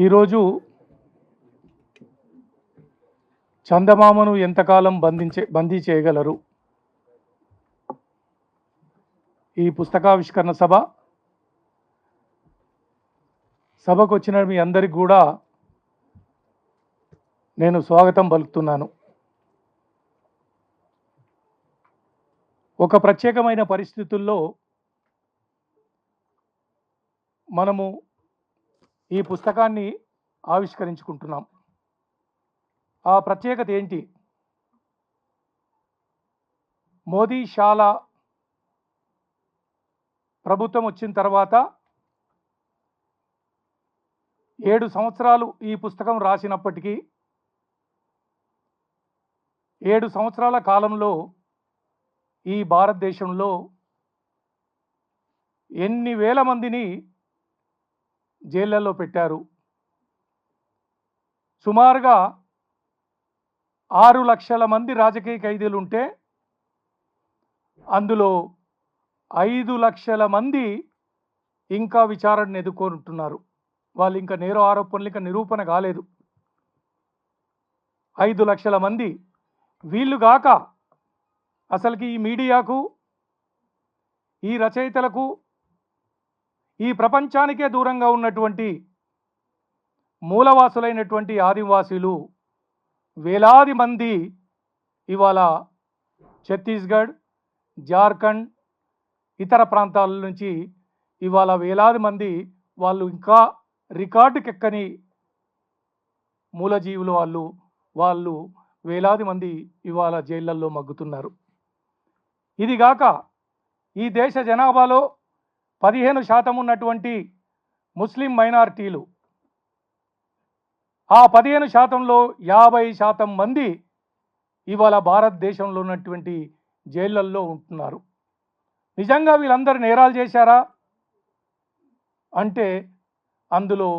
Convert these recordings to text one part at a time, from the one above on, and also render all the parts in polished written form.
ఈరోజు చందమామను ఎంతకాలం బందీ చేయగలరు ఈ పుస్తకావిష్కరణ సభకు వచ్చిన మీ అందరికి కూడా నేను స్వాగతం పలుకుతున్నాను. ఒక ప్రత్యేకమైన పరిస్థితుల్లో మనము ఈ పుస్తకాన్ని ఆవిష్కరించుకుంటున్నాం. ఆ ప్రత్యేకత ఏంటి? మోదీ శాలా ప్రభుత్వం వచ్చిన తర్వాత 7 సంవత్సరాలు ఈ పుస్తకం రాసినప్పటికీ 7 సంవత్సరాల కాలంలో ఈ భారతదేశంలో ఎన్ని వేల మందిని జైళ్ళల్లో పెట్టారు. సుమారుగా 6 లక్షల మంది రాజకీయ ఖైదీలు ఉంటే అందులో 5 లక్షల మంది ఇంకా విచారణను ఎదుర్కొంటున్నారు. వాళ్ళు ఇంకా నేర ఆరోపణలు ఇంకా నిరూపణ కాలేదు. 5 లక్షల మంది. వీళ్ళు గాక అసలుకి ఈ మీడియాకు, ఈ రచయితలకు, ఈ ప్రపంచానికే దూరంగా ఉన్నటువంటి మూలవాసులైనటువంటి ఆదివాసీలు వేలాది మంది ఇవాళ ఛత్తీస్గఢ్, జార్ఖండ్, ఇతర ప్రాంతాల నుంచి ఇవాళ వేలాది మంది వాళ్ళు ఇంకా రికార్డుకెక్కని మూలజీవులు వాళ్ళు వేలాది మంది ఇవాళ జైళ్ళల్లో మగ్గుతున్నారు. ఇది గాక ఈ దేశ జనాభాలో 15% ఉన్నటువంటి ముస్లిం మైనారిటీలు, ఆ 15%లో 50% మంది ఇవాళ భారతదేశంలో ఉన్నటువంటి జైళ్ళల్లో ఉంటున్నారు. నిజంగా వీళ్ళందరూ నేరాలు చేశారా అంటే అందులో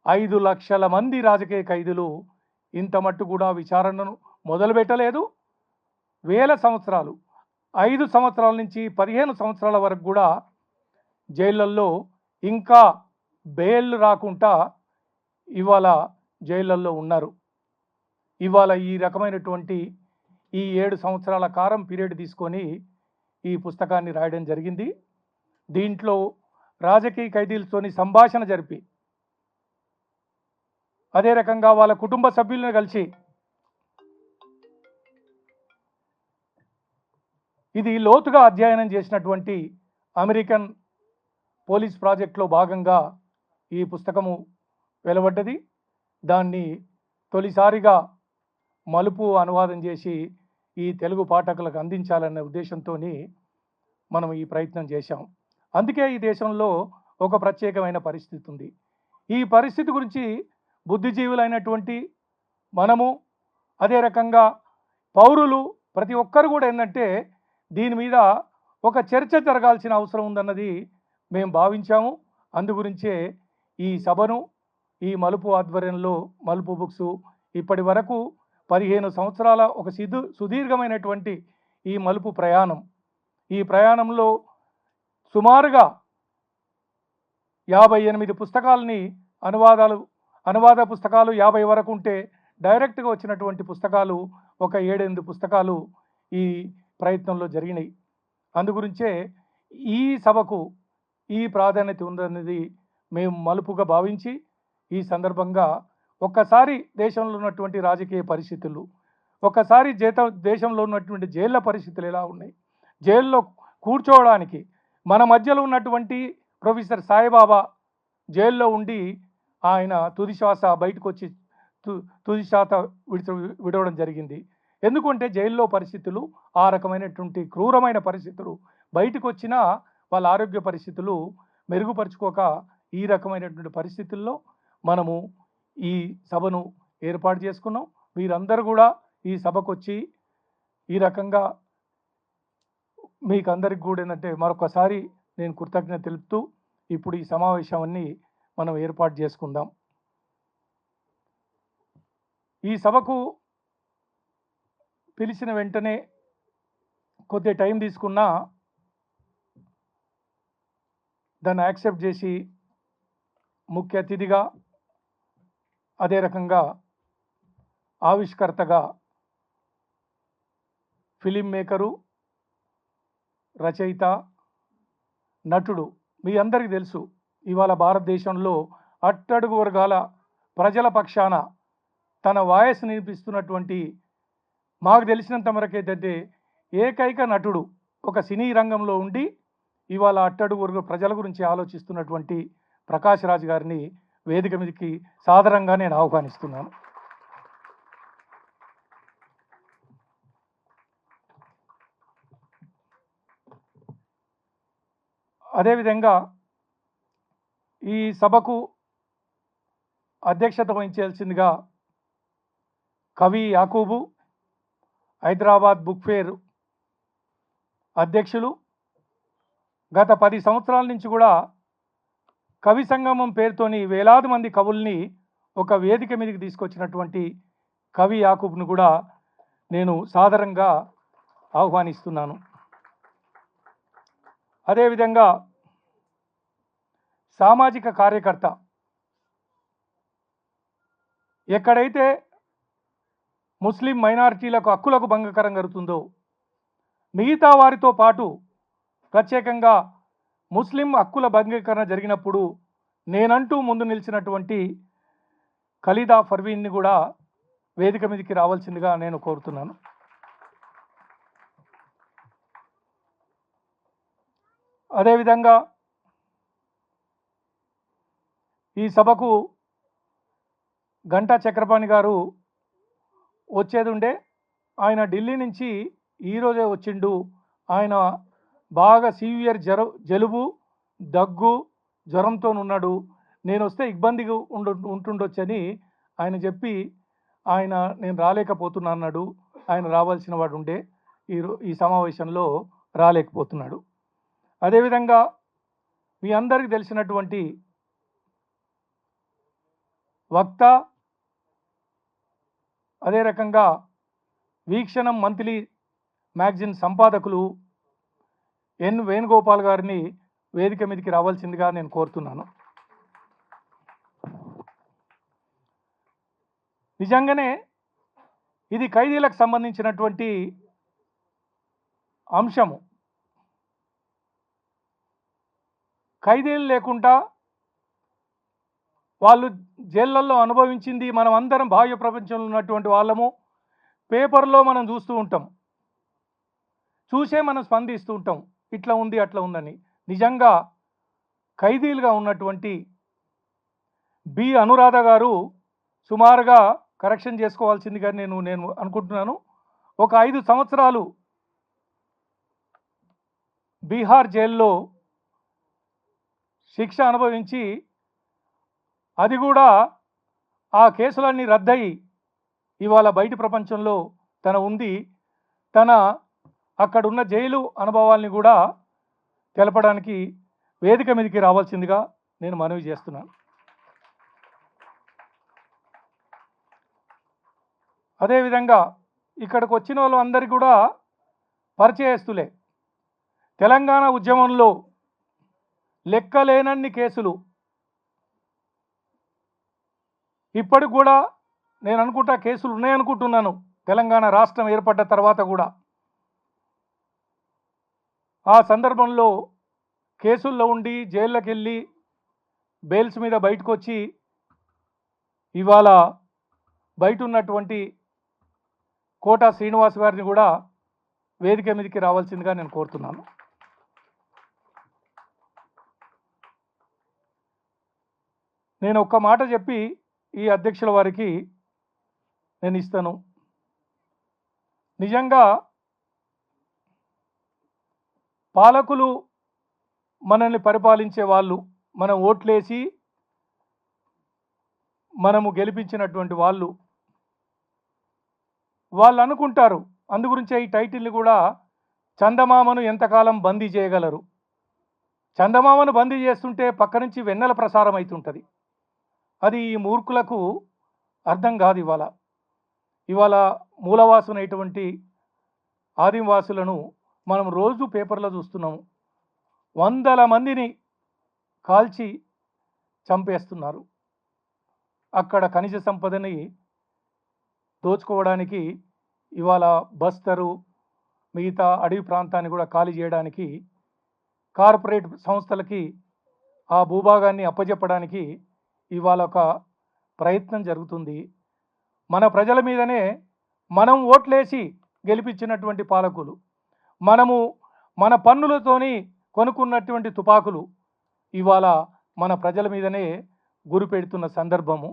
5 లక్షల మంది రాజకీయ ఖైదీలు ఇంత మట్టు కూడా విచారణను మొదలుపెట్టలేదు. వేల సంవత్సరాలు, 5 సంవత్సరాల నుంచి 15 సంవత్సరాల వరకు కూడా జైళ్ళల్లో ఇంకా బెయిల్ రాకుండా ఇవాళ జైళ్ళల్లో ఉన్నారు. ఇవాళ ఈ రకమైనటువంటి ఈ 7 సంవత్సరాల కాలం పీరియడ్ తీసుకొని ఈ పుస్తకాన్ని రాయడం జరిగింది. దీంట్లో రాజకీయ ఖైదీలతోని సంభాషణ జరిపి, అదే రకంగా వాళ్ళ కుటుంబ సభ్యులను కలిసి, ఇది లోతుగా అధ్యయనం చేసినటువంటి అమెరికన్ పోలీస్ ప్రాజెక్ట్లో భాగంగా ఈ పుస్తకము వెలువడ్డది. దాన్ని తొలిసారిగా మలుపు అనువాదం చేసి ఈ తెలుగు పాఠకులకు అందించాలనే ఉద్దేశంతో మనం ఈ ప్రయత్నం చేశాం. అందుకే ఈ దేశంలో ఒక ప్రత్యేకమైన పరిస్థితి ఉంది. ఈ పరిస్థితి గురించి బుద్ధిజీవులైనటువంటి మనము, అదే రకంగా పౌరులు ప్రతి ఒక్కరు కూడా ఏంటంటే దీని మీద ఒక చర్చ జరగాల్సిన అవసరం ఉందన్నది మేము భావించాము. అందు గురించే ఈ సభను, ఈ మలుపు ఆధ్వర్యంలో, మలుపు బుక్స్ ఇప్పటి వరకు 15 సంవత్సరాల ఒక సుదీర్ఘమైనటువంటి ఈ మలుపు ప్రయాణం. ఈ ప్రయాణంలో సుమారుగా 58 పుస్తకాలని అనువాద పుస్తకాలు 50 వరకు ఉంటే, డైరెక్ట్గా వచ్చినటువంటి పుస్తకాలు ఒక 7-8 పుస్తకాలు ఈ ప్రయత్నంలో జరిగినాయి. అందుగురించే ఈ సభకు ఈ ప్రాధాన్యత ఉందన్నది మేము మలుపుగా భావించి, ఈ సందర్భంగా ఒక్కసారి దేశంలో ఉన్నటువంటి రాజకీయ పరిస్థితులు, ఒక్కసారి దేశంలో ఉన్నటువంటి జైళ్ళ పరిస్థితులు ఎలా ఉన్నాయి, జైల్లో కూర్చోవడానికి మన మధ్యలో ఉన్నటువంటి ప్రొఫెసర్ సాయిబాబా జైల్లో ఉండి ఆయన తుది శ్వాస బయటకు వచ్చి తుది శ్వాస విడవడం జరిగింది. ఎందుకంటే జైల్లో పరిస్థితులు ఆ రకమైనటువంటి క్రూరమైన పరిస్థితులు, బయటకు వచ్చినా వాళ్ళ ఆరోగ్య పరిస్థితులు మెరుగుపరుచుకోక ఈ రకమైనటువంటి పరిస్థితుల్లో మనము ఈ సభను ఏర్పాటు చేసుకున్నాం. మీరందరూ కూడా ఈ సభకు వచ్చి ఈ రకంగా మీకు అందరికి కూడా ఏంటంటే మరొకసారి నేను కృతజ్ఞత తెలుపుతూ ఇప్పుడు ఈ సమావేశాన్ని మనం ఏర్పాటు చేసుకుందాం. ఈ సభకు పిలిచిన వెంటనే కొద్ది టైం తీసుకున్నా దాన్ని యాక్సెప్ట్ చేసి ముఖ్య అతిథిగా అదే రకంగా ఆవిష్కర్తగా ఫిలిం మేకరు, రచయిత, నటుడు మీ అందరికీ తెలుసు. ఇవాళ భారతదేశంలో అట్టడుగు వర్గాల ప్రజల పక్షాన తన వాయిస్ వినిపిస్తున్నటువంటి మాకు తెలిసినంత వరకు ఏంటంటే ఏకైక నటుడు ఒక సినీ రంగంలో ఉండి ఇవాళ అట్టడుగు వర్గ ప్రజల గురించి ఆలోచిస్తున్నటువంటి ప్రకాష్ రాజ్ గారిని వేదిక మీదకి సాదరంగా నేను ఆహ్వానిస్తున్నాను. అదేవిధంగా ఈ సభకు అధ్యక్షత వహించాల్సిందిగా కవి యాకూబు, హైదరాబాద్ బుక్ ఫేర్ అధ్యక్షులు, గత 10 సంవత్సరాల నుంచి కూడా కవి సంగమం పేరుతోని వేలాది మంది కవుల్ని ఒక వేదిక మీదకి తీసుకొచ్చినటువంటి కవి యాకూబ్ను కూడా నేను సాదరంగా ఆహ్వానిస్తున్నాను. అదేవిధంగా సామాజిక కార్యకర్త, ఎక్కడైతే ముస్లిం మైనారిటీలకు హక్కులకు భంగకరం జరుగుతుందో మిగతా వారితో పాటు ప్రత్యేకంగా ముస్లిం హక్కుల భంగీకరణ జరిగినప్పుడు నేనంటూ ముందు నిలిచినటువంటి ఖలీదా పర్వీన్ని కూడా వేదిక మీదకి రావాల్సిందిగా నేను కోరుతున్నాను. అదేవిధంగా ఈ సభకు గంటా చక్రపాణి గారు వచ్చేది ఉండే, ఆయన ఢిల్లీ నుంచి ఈరోజే వచ్చిండు. ఆయన బాగా సీవియర్ జలుబు, దగ్గు, జ్వరంతో ఉన్నాడు. నేను వస్తే ఇబ్బందిగా ఉంటుండొచ్చని ఆయన చెప్పి నేను రాలేకపోతున్నా అన్నాడు. ఆయన రావాల్సిన వాడు ఉండే ఈ సమావేశంలో రాలేకపోతున్నాడు. అదేవిధంగా మీ అందరికీ తెలిసినటువంటి వక్త, అదే రకంగా వీక్షణం మంత్లీ మ్యాగజిన్ సంపాదకులు ఎన్ వేణుగోపాల్ గారిని వేదిక మీదకి రావాల్సిందిగా నేను కోరుతున్నాను. నిజంగానే ఇది ఖైదీలకు సంబంధించినటువంటి అంశము. ఖైదీలు లేకుండా వాళ్ళు జైళ్ళల్లో అనుభవించింది మనం అందరం బాహ్య ప్రపంచంలో ఉన్నటువంటి వాళ్ళము పేపర్లో మనం చూస్తూ ఉంటాం, చూసే మనం స్పందిస్తూ ఉంటాం, ఇట్లా ఉంది అట్లా ఉందని. నిజంగా ఖైదీలుగా ఉన్నటువంటి బి అనురాధ గారు సుమారుగా కరెక్షన్ చేసుకోవాల్సిందిగా నేను అనుకుంటున్నాను. ఒక 5 సంవత్సరాలు బీహార్ జైల్లో శిక్ష అనుభవించి అది కూడా ఆ కేసులన్నీ రద్దయి ఇవాళ బయటి ప్రపంచంలో ఉంది. అక్కడున్న జైలు అనుభవాల్ని కూడా తెలపడానికి వేదిక మీదకి రావాల్సిందిగా నేను మనవి చేస్తున్నాను. అదేవిధంగా ఇక్కడికి వచ్చిన వాళ్ళందరికీ కూడా పరిచయస్తులే. తెలంగాణ ఉద్యమంలో లెక్కలేనన్ని కేసులు ఇప్పటికి కూడా నేను అనుకుంటా కేసులు ఉన్నాయనుకుంటున్నాను. తెలంగాణ రాష్ట్రం ఏర్పడ్డ తర్వాత కూడా ఆ సందర్భంలో కేసుల్లో ఉండి జైళ్ళకి వెళ్ళి బెయిల్స్ మీద బయటకు వచ్చి ఇవాళ బయట ఉన్నటువంటి కోట శ్రీనివాస్ గారిని కూడా వేదిక మీదకి రావాల్సిందిగా నేను కోరుతున్నాను. నేను ఒక్క మాట చెప్పి ఈ అధ్యక్షుల వారికి నేను ఇస్తాను. నిజంగా పాలకులు మనల్ని పరిపాలించే వాళ్ళు, మనం ఓట్లేసి మనము గెలిపించినటువంటి వాళ్ళు అనుకుంటారు. అందుగురించే ఈ టైటిల్ని కూడా చందమామను ఎంతకాలం బందీ చేయగలరు. చందమామను బందీ చేస్తుంటే పక్క నుంచి వెన్నెల ప్రసారం అవుతుంటుంది. అది ఈ మూర్ఖులకు అర్థం కాదు. ఇవాళ మూలవాసునైనటువంటి ఆదివాసులను మనం రోజు పేపర్లో చూస్తున్నాము. 100 మందిని కాల్చి చంపేస్తున్నారు. అక్కడ ఖనిజ సంపదని దోచుకోవడానికి ఇవాళ బస్తరు, మిగతా అడవి ప్రాంతాన్ని కూడా ఖాళీ చేయడానికి కార్పొరేట్ సంస్థలకి ఆ భూభాగాన్ని అప్పజెప్పడానికి ఇవాళ ఒక ప్రయత్నం జరుగుతుంది. మన ప్రజల మీదనే మనం ఓట్లేసి గెలిపించినటువంటి పాలకులు, మనము మన పన్నులతోని కొనుక్కున్నటువంటి తుపాకులు ఇవాళ మన ప్రజల మీదనే గురిపెడుతున్న సందర్భము.